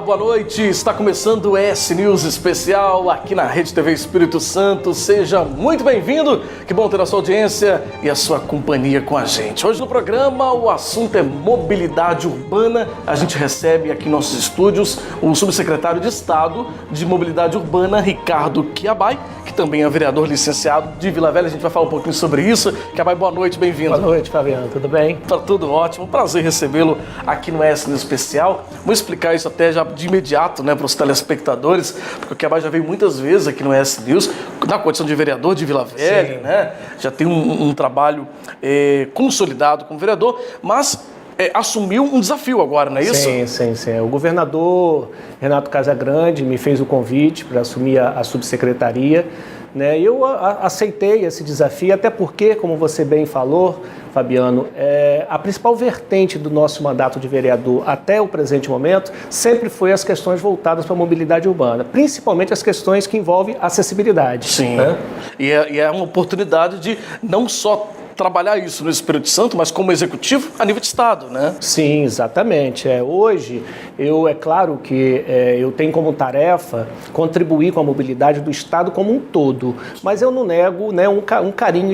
boa noite. Está começando o S News especial aqui na Rede TV Espírito Santo. Seja muito bem-vindo. Que bom ter a sua audiência e a sua companhia com a gente. Hoje no programa o assunto é mobilidade urbana. A gente recebe aqui em nossos estúdios o subsecretário de Estado de Mobilidade Urbana, Ricardo Quiabai, que também é vereador licenciado de Vila Velha. A gente vai falar um pouquinho sobre isso. Quiabai, boa noite, bem-vindo. Boa noite, Fabiano. Tudo bem? Tá tudo ótimo. Prazer recebê-lo aqui no S News especial. Vou explicar isso até já de imediato, né, para os telespectadores, porque o Quiabai já veio muitas vezes aqui no S News, na condição de vereador de Vila Velha, né? Já tem um trabalho consolidado como vereador, mas assumiu um desafio agora, não é isso? Sim. O governador Renato Casagrande me fez o convite para assumir a subsecretaria, né? Eu aceitei esse desafio, até porque, como você bem falou, Fabiano, a principal vertente do nosso mandato de vereador até o presente momento sempre foi as questões voltadas para a mobilidade urbana, principalmente as questões que envolvem acessibilidade. Sim, né? E é uma oportunidade de não só trabalhar isso no Espírito Santo, mas como executivo a nível de Estado, né? Sim, exatamente. Hoje, é claro que eu tenho como tarefa contribuir com a mobilidade do Estado como um todo, mas eu não nego, né, um carinho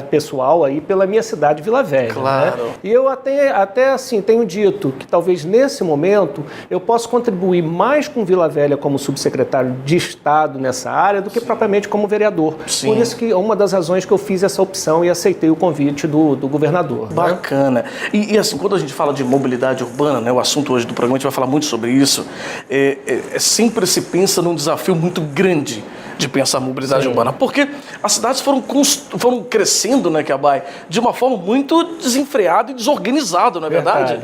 pessoal aí pela minha cidade, Vila Velha. Claro. Né? E eu até assim, tenho dito que talvez nesse momento eu possa contribuir mais com Vila Velha como subsecretário de Estado nessa área do que propriamente como vereador. Sim. Por isso que é uma das razões que eu fiz essa opção e aceitei o convite do governador. Bacana. Né? E assim, quando a gente fala de mobilidade urbana, né, o assunto hoje do programa, a gente vai falar muito sobre isso, sempre se pensa num desafio muito grande de pensar mobilidade urbana, porque as cidades foram crescendo, né, Quiabai, de uma forma muito desenfreada e desorganizada, não é verdade?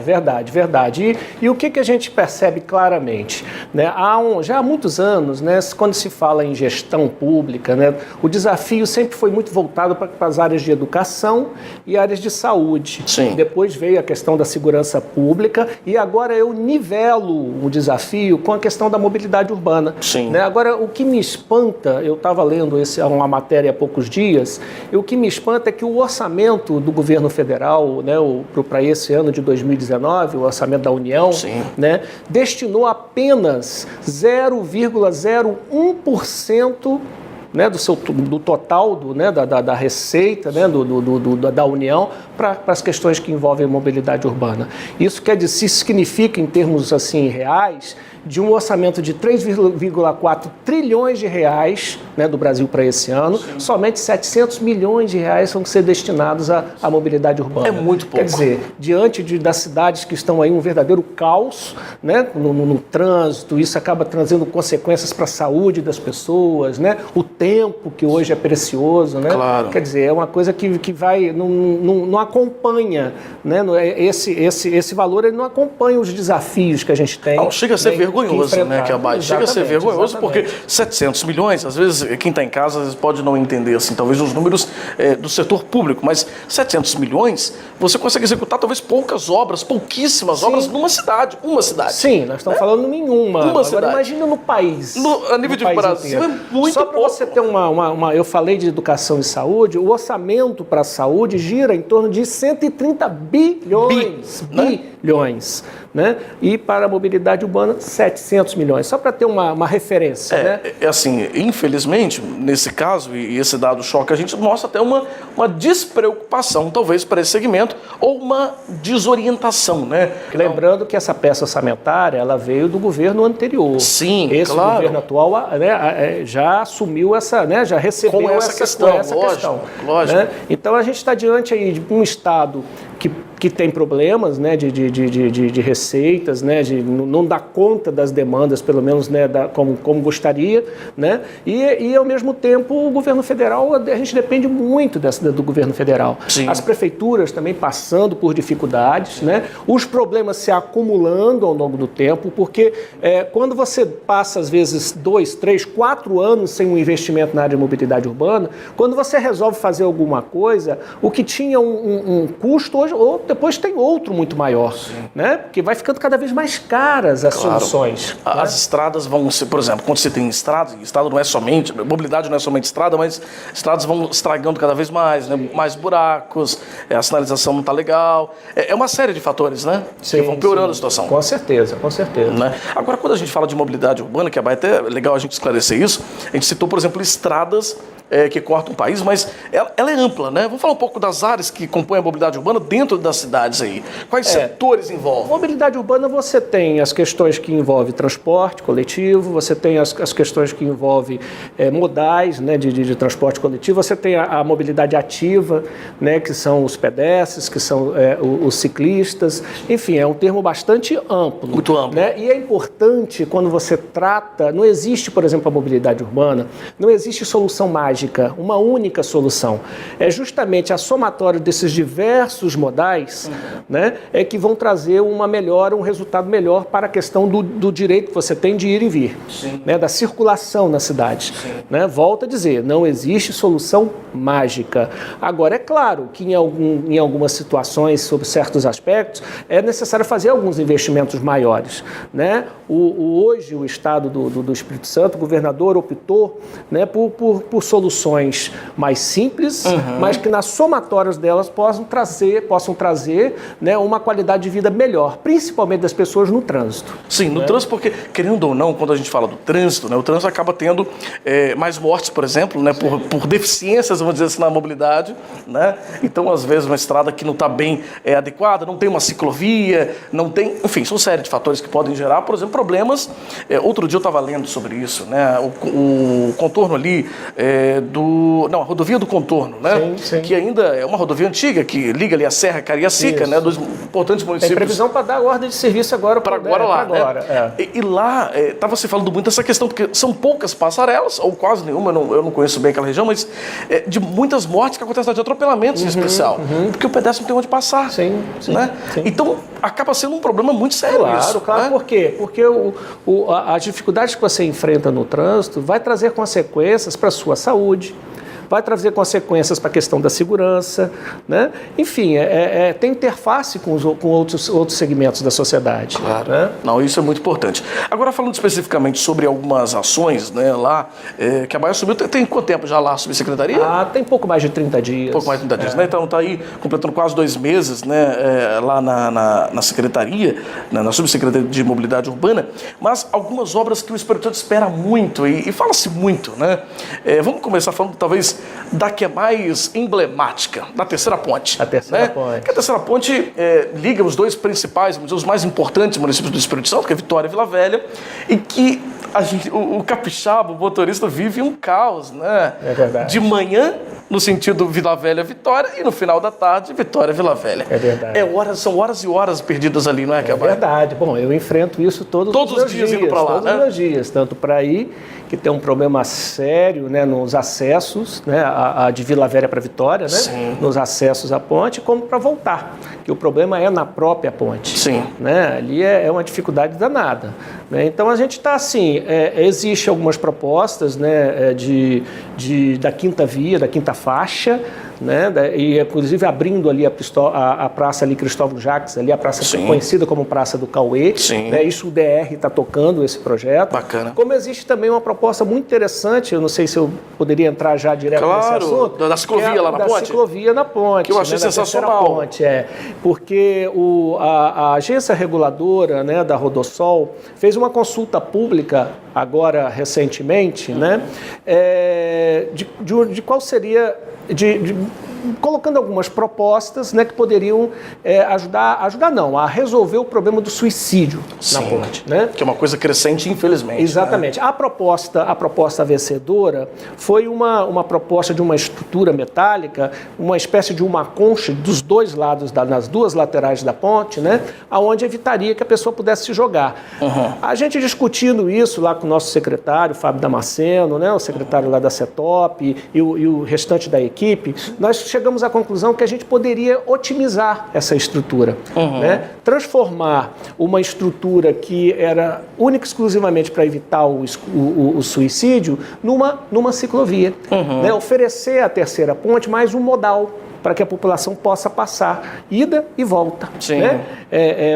Verdade. E o que a gente percebe claramente? Né? Já há muitos anos, né, quando se fala em gestão pública, né, o desafio sempre foi muito voltado para as áreas de educação e áreas de saúde. Sim. Depois veio a questão da segurança pública e agora eu nivelo o desafio com a questão da mobilidade urbana. Sim. Né? Agora, o que me espanta, eu estava lendo uma matéria há poucos dias, e o que me espanta é que o orçamento do governo federal, né, para esse ano de 2019, o orçamento da União, né, destinou apenas 0,01%, né, do total da receita, né, da União para as questões que envolvem mobilidade urbana. Isso significa, em termos assim, reais, de um orçamento de 3,4 trilhões de reais, né, do Brasil para esse ano, somente 700 milhões de reais vão ser destinados à mobilidade urbana. É muito pouco. Quer dizer, diante das cidades que estão aí um verdadeiro caos, né, no trânsito, isso acaba trazendo consequências para a saúde das pessoas, né, o tempo que hoje é precioso, né? Claro. Quer dizer, é uma coisa que vai, não acompanha, né, esse valor, ele não acompanha os desafios que a gente tem. Não, chega a ser vergonhoso, né, Quiabai? Chega a ser vergonhoso, porque 700 milhões, às vezes, quem está em casa às vezes pode não entender, assim, talvez os números do setor público, mas 700 milhões, você consegue executar talvez pouquíssimas obras numa cidade, uma cidade. Sim, nós estamos falando em uma. Agora, cidade. Imagina no país. A nível de Brasil inteiro. é muito Só para você ter eu falei de educação e saúde, o orçamento para a saúde gira em torno de 130 bilhões. Bilhões. Né? E para a mobilidade urbana, 700 milhões. Só para ter uma referência. Né? Assim, infelizmente, nesse caso, e esse dado choca, a gente mostra até uma despreocupação, talvez, para esse segmento, ou uma desorientação, né? Lembrando que essa peça orçamentária, ela veio do governo anterior. Sim, esse claro. governo atual, né, já assumiu já recebeu essa questão. Lógico. Né? Então, a gente está diante aí de um Estado que tem problemas, né, de receitas, né, de não dar conta das demandas, pelo menos, né, como gostaria, né, e ao mesmo tempo o governo federal, a gente depende muito do governo federal. Sim. As prefeituras também passando por dificuldades, né, os problemas se acumulando ao longo do tempo, porque quando você passa às vezes 2, 3, 4 anos sem um investimento na área de mobilidade urbana, quando você resolve fazer alguma coisa, o que tinha um custo hoje, ou depois tem outro muito maior, né? Porque vai ficando cada vez mais caras as soluções. As estradas vão ser, por exemplo, quando você tem estrada não é somente, mobilidade não é somente estrada, mas estradas vão estragando cada vez mais, né? Mais buracos, a sinalização não está legal. É uma série de fatores, né? Sim, que vão piorando a situação. Com certeza, com certeza. Né? Agora, quando a gente fala de mobilidade urbana, que é até legal a gente esclarecer isso, a gente citou, por exemplo, estradas que cortam o país, mas ela é ampla, né? Vamos falar um pouco das áreas que compõem a mobilidade urbana dentro das cidades aí. Quais setores envolvem? Mobilidade urbana, você tem as questões que envolvem transporte coletivo, você tem as questões que envolvem modais, né, de transporte coletivo, você tem a mobilidade ativa, né, que são os pedestres, que são os ciclistas, enfim, é um termo bastante amplo. Muito amplo. Né? E é importante quando você trata, não existe, por exemplo, a mobilidade urbana, não existe solução mágica, uma única solução. É justamente a somatória desses diversos modais, né, que vão trazer um resultado melhor para a questão do direito que você tem de ir e vir, né, da circulação na cidade. Né? Volto a dizer, não existe solução mágica. Agora, é claro que em algumas situações, sob certos aspectos, é necessário fazer alguns investimentos maiores. Né? Hoje, o Estado do Espírito Santo, o governador optou, né, por soluções mais simples, mas que nas somatórias delas possam trazer, né, uma qualidade de vida melhor, principalmente das pessoas no trânsito. Sim, no trânsito, porque, querendo ou não, quando a gente fala do trânsito, né, o trânsito acaba tendo mais mortes, por exemplo, né, por deficiências, vamos dizer assim, na mobilidade. Né? Então, às vezes, uma estrada que não está bem adequada, não tem uma ciclovia, não tem... Enfim, são série de fatores que podem gerar, por exemplo, problemas. Outro dia eu estava lendo sobre isso, né? O contorno ali a rodovia do contorno, né? Sim. Que ainda é uma rodovia antiga, que liga ali a Serra Cariacica, né? Dos importantes municípios. Tem previsão para dar ordem de serviço agora para agora. Né? E lá estava se falando muito dessa questão, porque são poucas passarelas, ou quase nenhuma, eu não conheço bem aquela região, mas de muitas mortes que acontecem, de atropelamentos em especial, porque o pedestre não tem onde passar. Sim. Então, acaba sendo um problema muito sério isso. Claro. Né? Por quê? Porque as dificuldades que você enfrenta no trânsito vai trazer consequências para a sua saúde, vai trazer consequências para a questão da segurança, né? Enfim, tem interface com outros segmentos da sociedade. Claro. Né? Não, isso é muito importante. Agora, falando especificamente sobre algumas ações, né, lá, que a Bahia subiu, tem quanto tempo já lá a subsecretaria? Tem pouco mais de 30 dias. Pouco mais de 30 dias, né? Então está aí completando quase 2 meses, né, lá na secretaria, na subsecretaria de Mobilidade Urbana, mas algumas obras que o Espírito Santo espera muito e fala-se muito, né? Vamos começar falando, talvez, da que é mais emblemática, da Terceira Ponte. A Terceira né? Ponte. Que a Terceira Ponte liga os dois principais, vamos dizer, os mais importantes municípios do Espírito Santo, que é Vitória e Vila Velha, e que o capixaba, o motorista, vive um caos, né? É verdade. De manhã, no sentido Vila Velha, Vitória, e no final da tarde, Vitória, Vila Velha. É verdade. São horas e horas perdidas ali, não é, É verdade. Bom, eu enfrento isso todos os dias indo para lá, todos os meus dias, tanto para ir, que tem um problema sério, né, nos acessos, né, de Vila Velha para Vitória, né, Sim. nos acessos à ponte, como para voltar, que o problema é na própria ponte. Sim. Né, ali é uma dificuldade danada. Né, então a gente está assim, existe algumas propostas, né, da quinta via, da quinta faixa, né, e inclusive abrindo ali a praça ali Cristóvão Jacques, ali a praça Sim. conhecida como Praça do Cauê. Sim. Né, isso o DR está tocando esse projeto. Bacana. Como existe também uma proposta muito interessante, eu não sei se eu poderia entrar já direto nesse assunto. Da ciclovia lá na ponte? Da ciclovia na ponte. Que eu achei sensacional. Ponte, porque a agência reguladora, né, da Rodossol fez uma consulta pública agora recentemente, né, de qual seria colocando algumas propostas, né, que poderiam ajudar não, a resolver o problema do suicídio. Sim, na ponte. Né? Que é uma coisa crescente, infelizmente. Exatamente. Né? A proposta vencedora foi uma proposta de uma estrutura metálica, uma espécie de uma concha dos dois lados, nas duas laterais da ponte, né, onde evitaria que a pessoa pudesse se jogar. Uhum. A gente discutindo isso lá com o nosso secretário, Fábio Damasceno, né, o secretário lá da CETOP e o restante da equipe, nós chegamos à conclusão que a gente poderia otimizar essa estrutura, né? Transformar uma estrutura que era única e exclusivamente para evitar o suicídio numa ciclovia, né? Oferecer à Terceira Ponte mais um modal, para que a população possa passar ida e volta. Sim. Né?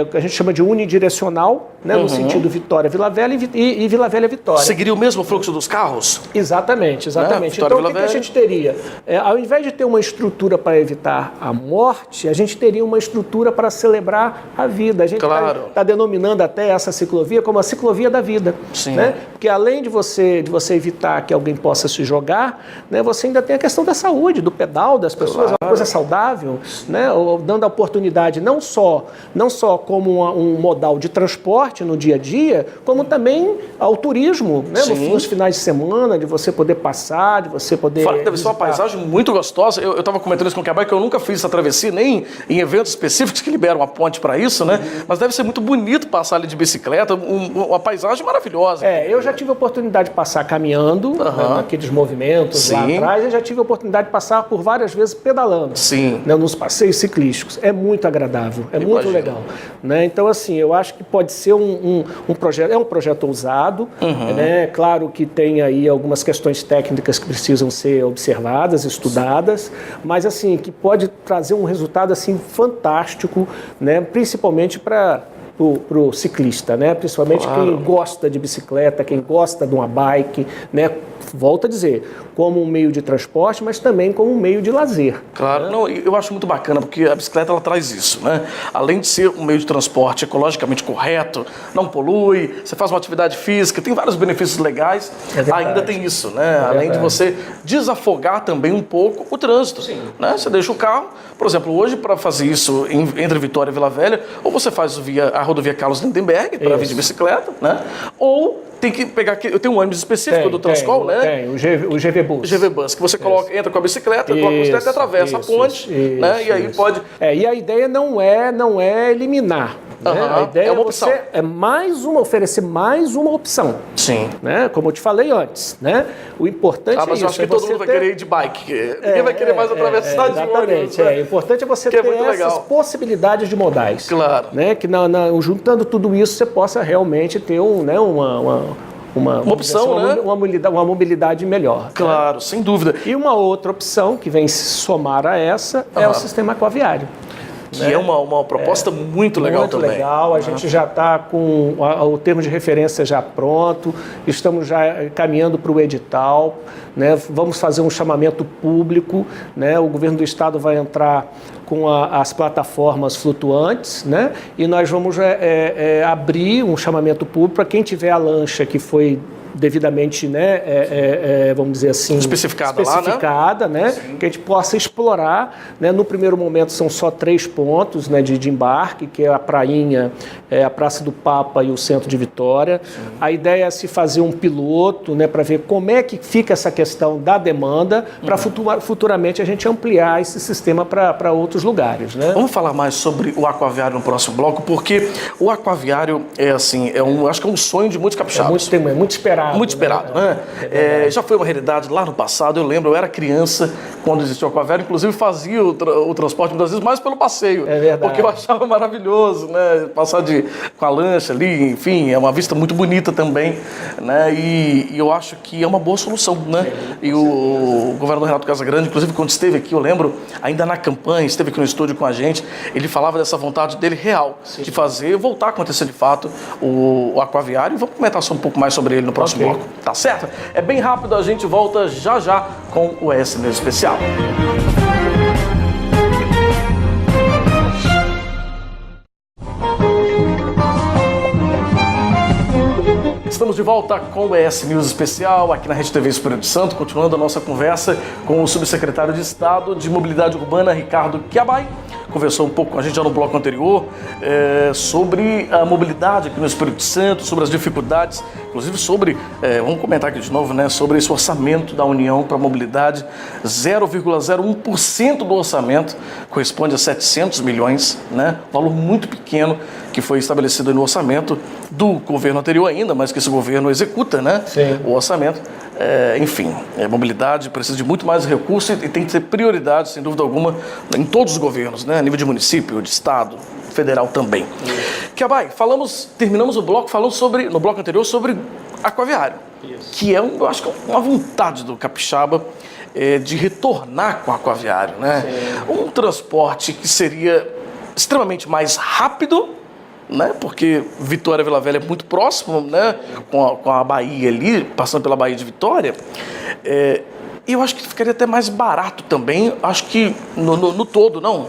O que a gente chama de unidirecional, né? No sentido Vitória-Vila Velha e Vila Velha-Vitória. Seguiria o mesmo fluxo dos carros? Exatamente. Vitória, Então, o Vila que a gente teria? Ao invés de ter uma estrutura para evitar a morte, a gente teria uma estrutura para celebrar a vida. A gente está denominando até essa ciclovia como a ciclovia da vida. Sim. Né? Porque além de você evitar que alguém possa se jogar, né, você ainda tem a questão da saúde, do pedal das pessoas, uma coisa saudável, né? Dando a oportunidade não só como um modal de transporte no dia a dia, como também ao turismo, né? Nos finais de semana, de você poder passar, de você poder... Fala que deve ser uma paisagem muito gostosa. Eu estava comentando isso com o Cabai, que eu nunca fiz essa travessia, nem em eventos específicos que liberam a ponte para isso, né? Mas deve ser muito bonito passar ali de bicicleta, uma paisagem maravilhosa. Eu já tive a oportunidade de passar caminhando, né, naqueles movimentos lá atrás, e já tive a oportunidade de passar por várias vezes pedalando, né, nos passeios ciclísticos. É muito agradável, muito legal. Né? Então, assim, eu acho que pode ser um projeto, é um projeto ousado, né? Claro que tem aí algumas questões técnicas que precisam ser observadas, estudadas, mas, assim, que pode trazer um resultado, assim, fantástico, né? Principalmente para o ciclista, né? Principalmente quem gosta de bicicleta, quem gosta de uma bike, né? Volto a dizer, como um meio de transporte, mas também como um meio de lazer. Claro, né? Não, eu acho muito bacana, porque a bicicleta ela traz isso, né? Além de ser um meio de transporte ecologicamente correto, não polui, você faz uma atividade física, tem vários benefícios legais, ainda tem isso, né? Além de você desafogar também um pouco o trânsito, né? Você deixa o carro, por exemplo, hoje para fazer isso entre Vitória e Vila Velha, ou você faz a rodovia Carlos Lindenberg para vir de bicicleta, né? Ou tem que pegar, eu tenho um ônibus específico do Transcol, né? Tem, o GV Bus. O GV Bus, que você entra com a bicicleta, coloca a bicicleta e atravessa a ponte, né? E aí pode... E a ideia não é eliminar. Né? A ideia é uma opção. Oferecer mais uma opção. Sim. Né? Como eu te falei antes, né? O importante mas eu acho que todo mundo vai querer ir de bike. Ninguém vai querer mais atravessar de ônibus. O importante é você ter essas possibilidades de modais. Claro. Né? Que juntando tudo isso, você possa realmente ter uma opção, né? Uma mobilidade melhor. Claro, né? Sem dúvida. E uma outra opção que vem se somar a essa é o sistema aquaviário. Que é uma proposta muito legal também. Muito legal, a gente já está com o termo de referência já pronto, estamos já caminhando para o edital, né? Vamos fazer um chamamento público, né? O governo do estado vai entrar com as plataformas flutuantes, né? E nós vamos abrir um chamamento público para quem tiver a lancha que foi devidamente, né, vamos dizer assim, especificada, né, que a gente possa explorar, né. No primeiro momento são só 3 pontos, né, de embarque, que é a Prainha, a Praça do Papa e o Centro de Vitória. A ideia é se fazer um piloto, né, para ver como é que fica essa questão da demanda, para futuramente a gente ampliar esse sistema para outros lugares, né. Vamos falar mais sobre o aquaviário no próximo bloco, porque o aquaviário acho que é um sonho de muitos capixabas. É muito esperado. Muito esperado, né? Já foi uma realidade lá no passado, eu lembro, eu era criança quando existia o aquaviário, inclusive fazia o transporte muitas vezes mais pelo passeio. É verdade. Porque eu achava maravilhoso, né? Passar com a lancha ali, enfim, é uma vista muito bonita também, né? E eu acho que é uma boa solução, né? E o governador Renato Casagrande, inclusive quando esteve aqui, eu lembro, ainda na campanha, esteve aqui no estúdio com a gente, ele falava dessa vontade dele real, de voltar a acontecer de fato o aquaviário, e vamos comentar só um pouco mais sobre ele no próximo bloco, tá certo? É bem rápido, a gente volta já com o ES News Especial. Estamos de volta com o ES News Especial, aqui na Rede TV Espírito Santo, continuando a nossa conversa com o subsecretário de Estado de Mobilidade Urbana, Ricardo Chiabai. Conversou um pouco com a gente já no bloco anterior sobre a mobilidade aqui no Espírito Santo, sobre as dificuldades, inclusive vamos comentar aqui de novo, né, sobre esse orçamento da União para a mobilidade, 0,01% do orçamento, corresponde a 700 milhões, né, valor muito pequeno que foi estabelecido no orçamento do governo anterior ainda, mas que esse governo executa, né, o orçamento. Enfim, mobilidade precisa de muito mais recursos e tem que ter prioridade, sem dúvida alguma, em todos os governos, né? A nível de município, de estado, federal também. Chiabai, terminamos o bloco falando no bloco anterior sobre aquaviário, que é, eu acho que uma vontade do capixaba de retornar com o aquaviário, né? Sim. Um transporte que seria extremamente mais rápido, né? Porque Vitória e Vila Velha é muito próximo, né? Com a Bahia ali, passando pela Baía de Vitória. E eu acho que ficaria até mais barato também, acho que no todo, não?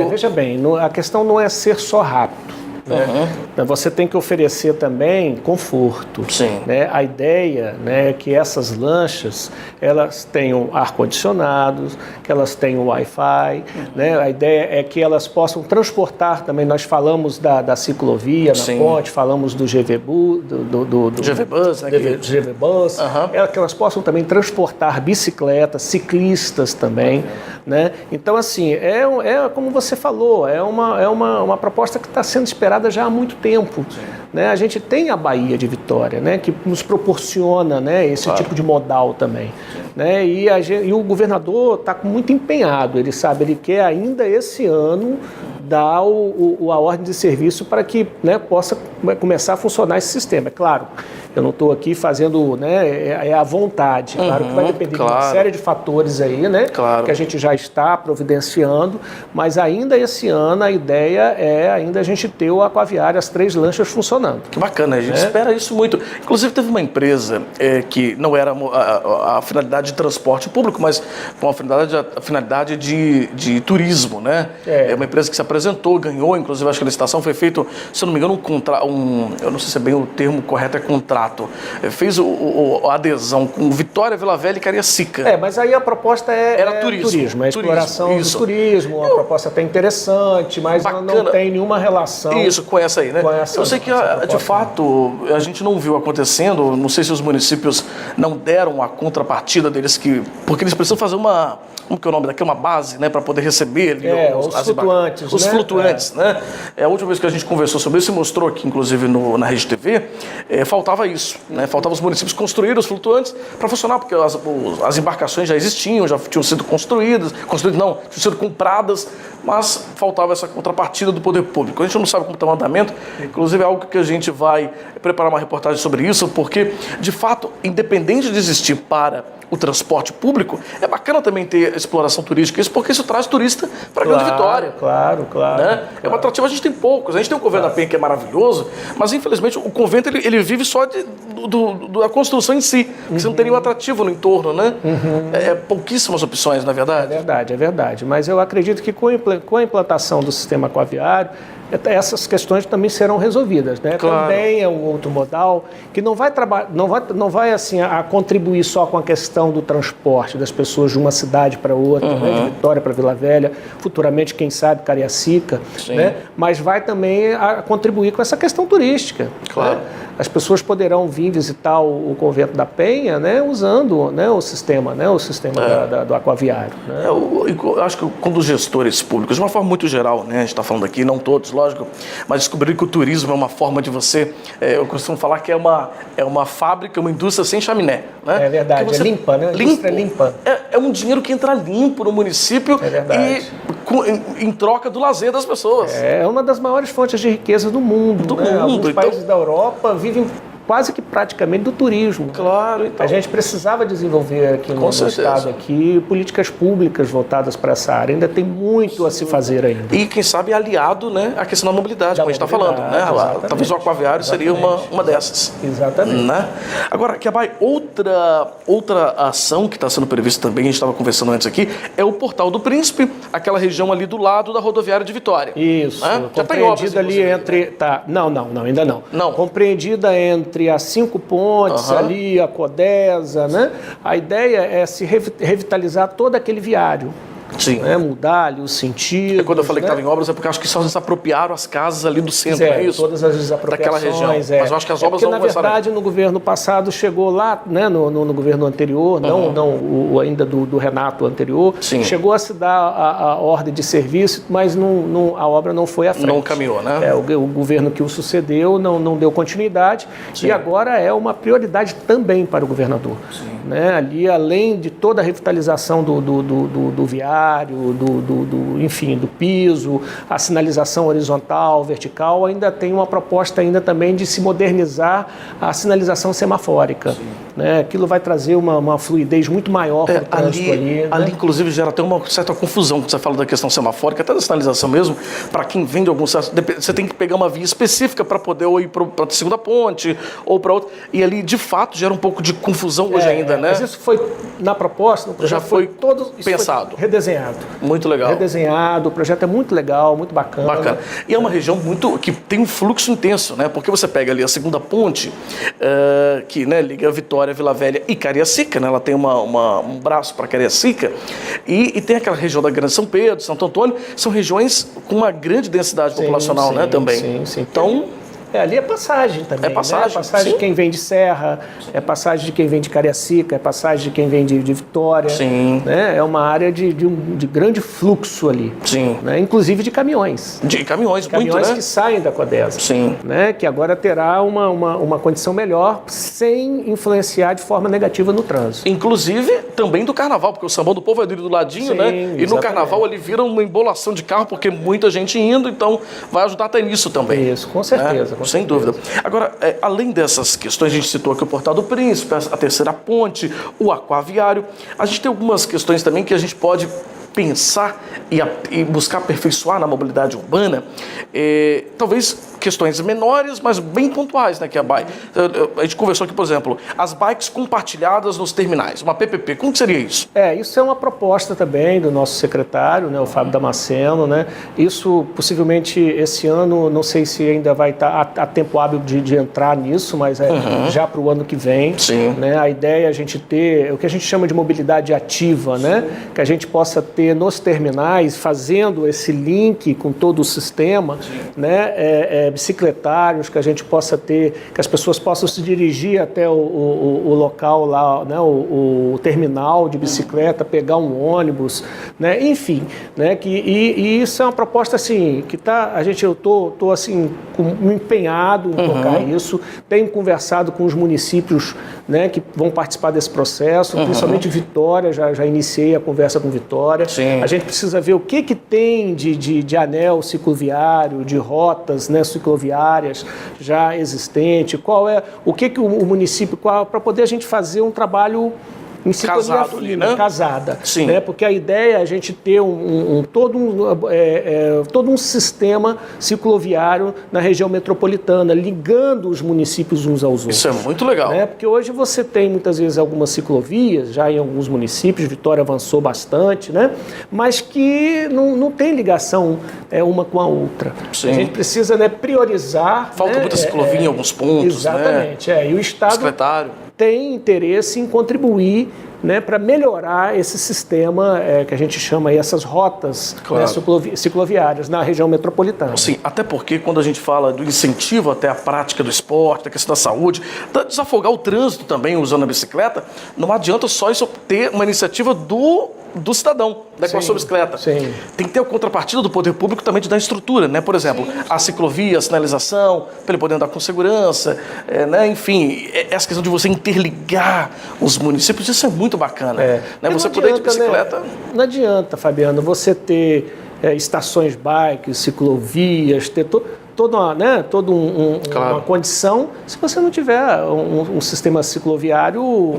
Veja bem, a questão não é ser só rápido. Né? Você tem que oferecer também conforto. Sim. Né? A ideia, né, é que essas lanchas elas tenham ar-condicionado, que elas tenham Wi-Fi. Né? A ideia é que elas possam transportar também. Nós falamos da ciclovia na ponte, falamos do GV Bus, do GV Bus, né? GV Bus. Que elas possam também transportar bicicletas, ciclistas também. Né? Então, assim, é como você falou, é uma proposta que está sendo esperada já há muito tempo. Né? A gente tem a Baía de Vitória, né, que nos proporciona, né, esse tipo de modal também. Né? E o governador está muito empenhado, ele quer ainda esse ano dar a ordem de serviço para que, né, possa começar a funcionar esse sistema. É claro, eu não estou aqui fazendo, né, à vontade. Claro que vai depender de uma série de fatores aí, né, que a gente já está providenciando, mas ainda esse ano a ideia é ainda a gente ter o aquaviário, as 3 lanchas funcionando. Que bacana, a gente espera isso muito. Inclusive teve uma empresa que não era a finalidade de transporte público, mas com a finalidade de turismo, né? É uma empresa que se apresentou, ganhou, inclusive acho que a licitação foi feita, se eu não me engano, eu não sei se é bem o termo correto, é contrato. Fez a adesão com Vitória, Vila Velha e Cariacica. Mas aí a proposta era turismo, a exploração do turismo, uma proposta até interessante, mas não tem nenhuma relação com essa aí, né? Eu sei que, de fato, a gente não viu acontecendo, não sei se os municípios não deram a contrapartida deles, porque eles precisam fazer como que é o nome daquilo? Uma base, né, para poder receber ali os flutuantes. Os flutuantes, né? A última vez que a gente conversou sobre isso, e mostrou aqui, inclusive, na Rede TV, faltava isso, né? Faltava os municípios construírem os flutuantes para funcionar, porque as embarcações já existiam, já tinham sido tinham sido compradas, mas faltava essa contrapartida do poder público. A gente não sabe como está o andamento, inclusive é algo que a gente vai preparar uma reportagem sobre isso, porque, de fato, independente de existir para o transporte público, é bacana também ter exploração turística, porque isso traz turista para a Grande Vitória. Claro. Né? É um atrativo, a gente tem poucos. A gente tem o Convento da Penha, que é maravilhoso, mas infelizmente o convento ele vive só da construção em si, porque você não tem nenhum atrativo no entorno, né? Pouquíssimas opções, na verdade. É verdade. Mas eu acredito que com a implantação do sistema aquaviário, essas questões também serão resolvidas, né? Claro. Também é um outro modal que não vai assim a contribuir só com a questão do transporte das pessoas de uma cidade para outra, né? De Vitória para Vila Velha, futuramente quem sabe Cariacica, né? Mas vai também a contribuir com essa questão turística. Claro. Né? As pessoas poderão vir visitar o Convento da Penha, né? Usando, né, o sistema do aquaviário. Né? Eu acho que quando os gestores públicos, de uma forma muito geral, né? A gente está falando aqui, não todos, lógico, mas descobriram que o turismo é uma forma de você, eu costumo falar que é uma fábrica, uma indústria sem chaminé. Né? É verdade, é limpa, né? Indústria limpa. É um dinheiro que entra limpo no município em troca do lazer das pessoas. É uma das maiores fontes de riqueza do mundo. Alguns países da Europa vivem quase que praticamente do turismo. Claro, então. A gente precisava desenvolver aqui no estado políticas públicas voltadas para essa área. Ainda tem muito a se fazer ainda. E quem sabe aliado, né, à questão da mobilidade, como a gente está falando. Né? Talvez o aquaviário seria uma dessas. Exatamente. Né? Agora, Kiabai, outra ação que está sendo prevista também, a gente estava conversando antes aqui, é o Portal do Príncipe, aquela região ali do lado da rodoviária de Vitória. Isso. Né? Já está em obras, ali entre... Não, ainda não. Compreendida entre a 5 Pontes, ali, a Codesa, né? A ideia é se revitalizar todo aquele viário. Sim. Né? Mudar ali o sentido. E quando eu falei que estava em obras é porque acho que só desapropriaram as casas ali do centro, não é isso? Todas as desapropriações. Daquela região. Mas eu acho que as obras vão começar. Na verdade, no governo passado chegou lá, né, no governo anterior, ainda do Renato anterior, chegou a se dar a ordem de serviço, mas a obra não foi à frente. Não caminhou, né? O governo que o sucedeu não deu continuidade. E agora é uma prioridade também para o governador. Né? Ali, além de toda a revitalização do viário, viário, enfim, do piso, a sinalização horizontal, vertical, ainda tem uma proposta ainda também de se modernizar a sinalização semafórica. Né? Aquilo vai trazer uma fluidez muito maior para o trânsito ali. Ali, inclusive, gera até uma certa confusão quando você fala da questão semafórica, até da sinalização mesmo. Para quem vem de algum certo... Você tem que pegar uma via específica para poder ou ir para a segunda ponte ou para outra. E ali, de fato, gera um pouco de confusão hoje ainda, né? Mas isso foi, na proposta, no projeto, já foi todo pensado. Foi redesenhado. Muito legal. Redesenhado, o projeto é muito legal, muito bacana. Bacana. E é uma região que tem um fluxo intenso, né? Porque você pega ali a segunda ponte, que, né, liga Vitória, Vila Velha e Cariacica, né? Ela tem um braço para Cariacica, e tem aquela região da Grande São Pedro, Santo Antônio, são regiões com uma grande densidade populacional, né, também. Sim. Então... ali é passagem também. É passagem, né? Passagem de quem vem de Serra, é passagem de quem vem de Cariacica, é passagem de quem vem de Vitória. Sim. Né? É uma área de grande fluxo ali. Sim. Né? Inclusive de caminhões. De caminhões, muito, caminhões né? que saem da Codesa. Sim. Né? Que agora terá uma condição melhor sem influenciar de forma negativa no trânsito. Inclusive também do carnaval, porque o Sambão do Povo é ali do ladinho, né? E exatamente. no carnaval ali vira uma embolação de carro, porque muita gente indo, então vai ajudar até nisso também. Isso, com certeza. Né? Sem dúvida. Agora, além dessas questões, a gente citou aqui o Portal do Príncipe, a terceira ponte, o aquaviário. A gente tem algumas questões também que a gente pode pensar e buscar aperfeiçoar na mobilidade urbana, talvez questões menores, mas bem pontuais, né, que a bike. A gente conversou aqui, por exemplo, as bikes compartilhadas nos terminais, uma PPP, como que seria isso? Isso é uma proposta também do nosso secretário, né, o Fábio Damasceno, né? Isso possivelmente esse ano, não sei se ainda vai estar a tempo hábil de entrar nisso, mas já para o ano que vem. Sim. Né? A ideia é a gente ter o que a gente chama de mobilidade ativa, né? Que a gente possa ter nos terminais, fazendo esse link com todo o sistema, né? Bicicletários, que a gente possa ter, que as pessoas possam se dirigir até o local lá, né? O terminal de bicicleta, pegar um ônibus, né? Enfim, né? E isso é uma proposta assim que eu tô assim empenhado em tocar isso. Tenho conversado com os municípios, né? Que vão participar desse processo, principalmente Vitória. Já iniciei a conversa com Vitória. Sim. A gente precisa ver o que tem de anel cicloviário, de rotas, né, cicloviárias já existente, o que o município, para poder a gente fazer um trabalho em sintonia fina, né? Casada. Sim. Né? Porque a ideia é a gente ter todo um sistema cicloviário na região metropolitana, ligando os municípios uns aos outros. Isso é muito legal. Né? Porque hoje você tem muitas vezes algumas ciclovias, já em alguns municípios, Vitória avançou bastante, né? Mas que não tem ligação uma com a outra. Sim. A gente precisa, né, priorizar. Falta muita ciclovia em alguns pontos. Exatamente. Né? E o Estado tem interesse em contribuir, né, para melhorar esse sistema que a gente chama aí, essas rotas, claro, né, cicloviárias na região metropolitana. Sim, até porque quando a gente fala do incentivo até a prática do esporte, da questão da saúde, desafogar o trânsito também usando a bicicleta, não adianta só isso ter uma iniciativa do cidadão, né, com a sua bicicleta. Sim. Tem que ter a contrapartida do poder público também de dar estrutura, né? Por exemplo, a ciclovia, a sinalização, para ele poder andar com segurança, né? Enfim, essa questão de você interligar os municípios, isso é muito bacana. Né? Você poder ir de bicicleta... Né? Não adianta, Fabiano, você ter estações bikes, ciclovias, ter toda uma condição, se você não tiver um sistema cicloviário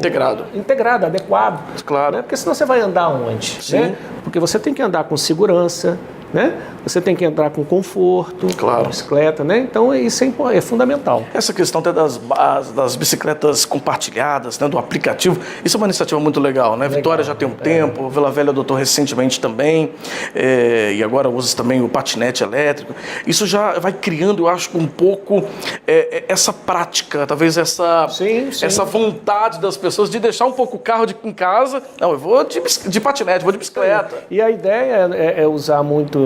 integrado, adequado. Claro. Né? Porque senão você vai andar onde? Né? Porque você tem que andar com segurança, né? Você tem que entrar com conforto, claro, com a bicicleta, né? Então isso é fundamental. Essa questão até das bicicletas compartilhadas, né, do aplicativo, isso é uma iniciativa muito legal, né? Vitória já tem um tempo, Vila Velha adotou recentemente também, e agora usa também o patinete elétrico. Isso já vai criando, eu acho, um pouco essa prática, talvez essa vontade das pessoas de deixar um pouco o carro em casa. Não, eu vou de patinete, vou de bicicleta. E a ideia é usar muito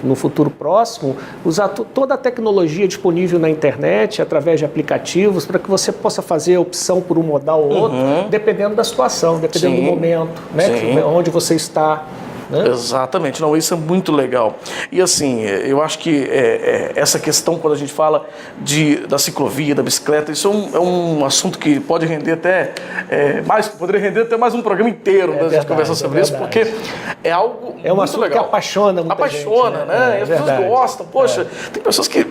no futuro próximo, usar toda a tecnologia disponível na internet, através de aplicativos, para que você possa fazer a opção por um modal ou outro, dependendo da situação, dependendo do momento, né, onde você está. né? Exatamente, não, isso é muito legal. E assim, eu acho que essa questão, quando a gente fala da ciclovia, da bicicleta, isso é um assunto que pode render até poderia render até mais um programa inteiro, né, a gente conversar sobre isso, porque é algo um assunto legal. que apaixona muita gente, né? E as pessoas gostam. Poxa, tem pessoas que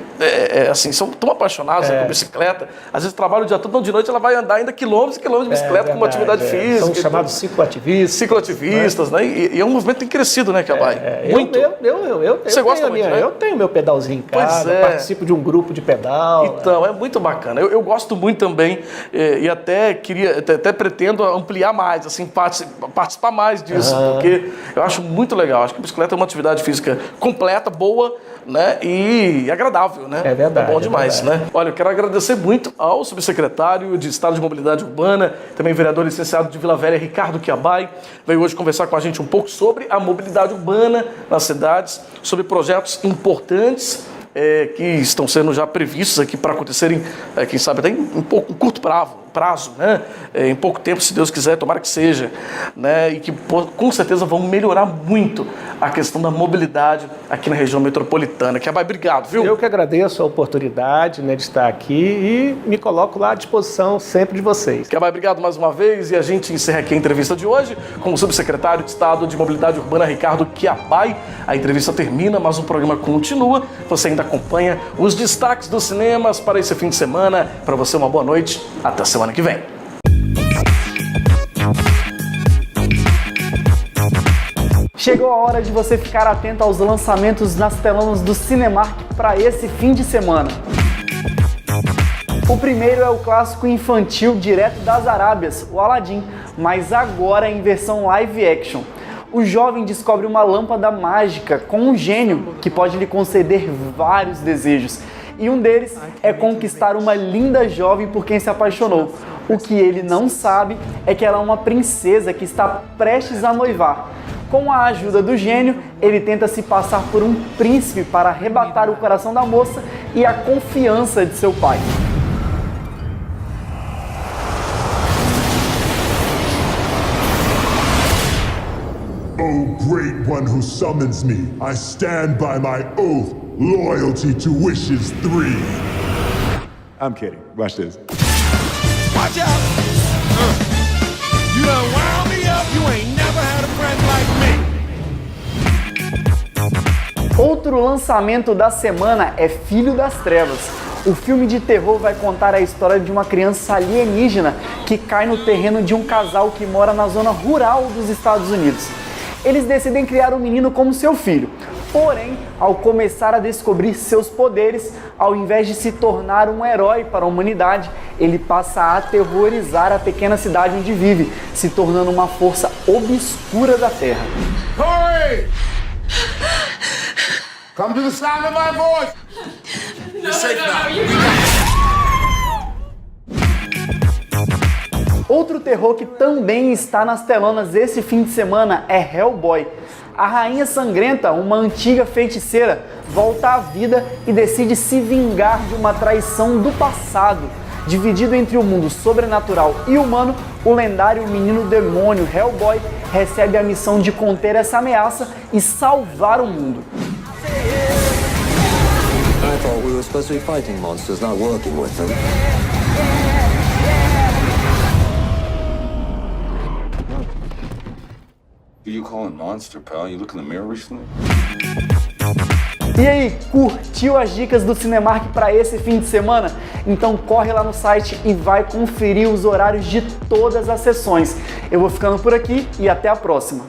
assim, são tão apaixonadas por bicicleta, às vezes trabalham o dia todo, de noite ela vai andar ainda quilômetros e quilômetros de bicicleta com uma atividade física. São chamados cicloativistas. Cicloativistas, né? E é um movimento que tem crescido, né, Cabai? Muito. Você gosta muito, né? Eu tenho meu pedalzinho em casa, participo de um grupo de pedal. Então, é muito bacana. Eu gosto muito também e até pretendo ampliar mais, assim, participar mais disso, porque eu acho muito legal. Acho que a bicicleta é uma atividade física completa, boa, né? E agradável, né? É verdade. É bom demais, né? Olha, eu quero agradecer muito ao subsecretário de Estado de Mobilidade Urbana, também vereador licenciado de Vila Velha, Ricardo Chiabai, veio hoje conversar com a gente um pouco sobre a mobilidade urbana nas cidades, sobre projetos importantes que estão sendo já previstos aqui para acontecerem, quem sabe até em curto prazo, né? Em pouco tempo, se Deus quiser, tomara que seja, né? E que com certeza vão melhorar muito a questão da mobilidade aqui na região metropolitana. Chiabai, obrigado, viu? Eu que agradeço a oportunidade, né, de estar aqui e me coloco lá à disposição sempre de vocês. Chiabai, obrigado mais uma vez e a gente encerra aqui a entrevista de hoje com o subsecretário de Estado de Mobilidade Urbana, Ricardo Chiabai. A entrevista termina, mas o programa continua. Você ainda acompanha os destaques dos cinemas para esse fim de semana. Para você, uma boa noite. Até semana que vem. Chegou a hora de você ficar atento aos lançamentos nas telonas do Cinemark para esse fim de semana. O primeiro é o clássico infantil direto das Arábias, o Aladdin, mas agora em versão live action. O jovem descobre uma lâmpada mágica com um gênio que pode lhe conceder vários desejos. E um deles é conquistar uma linda jovem por quem se apaixonou. O que ele não sabe é que ela é uma princesa que está prestes a noivar. Com a ajuda do gênio, ele tenta se passar por um príncipe para arrebatar o coração da moça e a confiança de seu pai. O great one who summons me, I stand by my oath, loyalty to wishes 3. I'm kidding. Watch this. Watch out! You done wound me up, you ain't never had a friend like me. Outro lançamento da semana é Filho das Trevas. O filme de terror vai contar a história de uma criança alienígena que cai no terreno de um casal que mora na zona rural dos Estados Unidos. Eles decidem criar o menino como seu filho. Porém, ao começar a descobrir seus poderes, ao invés de se tornar um herói para a humanidade, ele passa a aterrorizar a pequena cidade onde vive, se tornando uma força obscura da Terra. Corey! Come to the sound of my voice! You're safe now. Outro terror que também está nas telonas esse fim de semana é Hellboy. A Rainha Sangrenta, uma antiga feiticeira, volta à vida e decide se vingar de uma traição do passado. Dividido entre o mundo sobrenatural e humano, o lendário menino demônio Hellboy recebe a missão de conter essa ameaça e salvar o mundo. I thought we were supposed to be fighting monsters, not working with them. Who you calling monster, pal? You look in the mirror recently? E aí, curtiu as dicas do Cinemark para esse fim de semana? Então corre lá no site e vai conferir os horários de todas as sessões. Eu vou ficando por aqui e até a próxima.